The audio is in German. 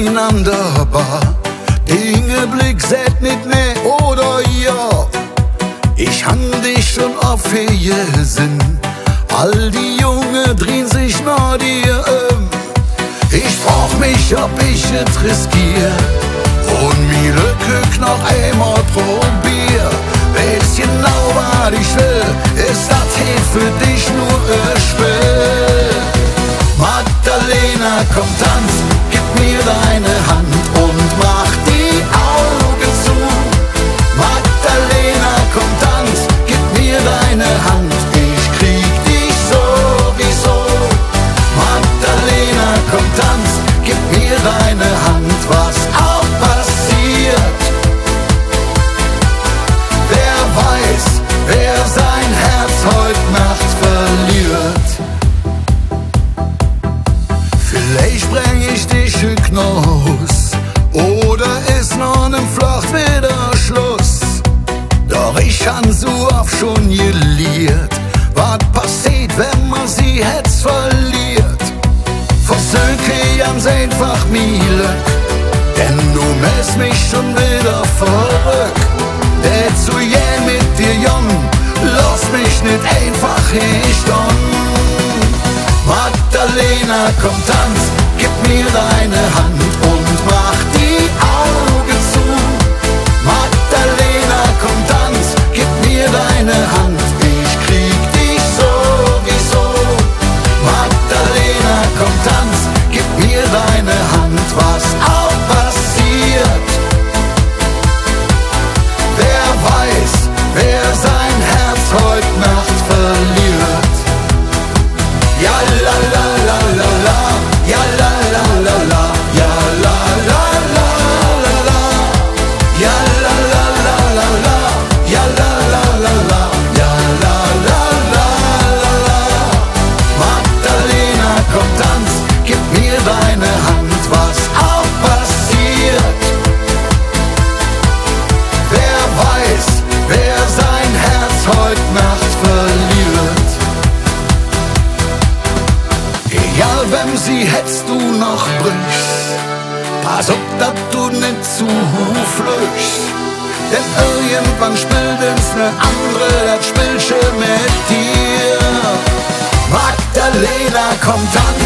auseinanderbar. Dinge Blick seht nicht mehr oder ja. Ich han dich schon oft hier gesehen. All die Jungen drehen sich nach dir Ich frag mich, ob ich es riskier und mir Glück noch einmal probier. Weiß genau, was ich will, ist das hier für dich nur ein Spiel. Magdalena, komm tanz, gib mir deine Hand und mach die Augen zu. Magdalena, komm tanz, gib mir deine Hand, ich krieg dich sowieso. Magdalena, komm tanz, gib mir deine Hand, was auch passiert. Wer weiß, wer sein Herz heut Nacht verliert. Vielleicht bring ich dich Hypnos oder ist noch nem Floch wieder Schluss. Doch ich han so oft schon geliert, was passiert, wenn man sie jetzt verliert. Versuche ganz einfach Miele, denn du machst mich schon wieder verrückt. Der zu jäh mit dir, Jon, lass mich nicht einfach hier stehen. Magdalena, komm tanz, gib mir deine Hand und mach die Augen zu. Magdalena, komm tanz, gib mir deine Hand, ich krieg dich sowieso. Magdalena, komm tanz, gib mir deine Hand, was auch passiert. Wer weiß, wer sein Herz heut Nacht verliert. Ja la la la la la, ja la la la la, ja la la la la la, ja la la la la la, ja la la la la, ja la la la la la. Magdalena, komm tanz, gib mir deine Hand, was auch passiert. Wer weiß, wer sein Herz heut Nacht verliert. Egal wem sie hättest du noch brichst, pass auf, dass du nicht zu flüchst. Denn irgendwann spielt uns ne andere das Spielchen mit dir. Magdalena, komm tanz,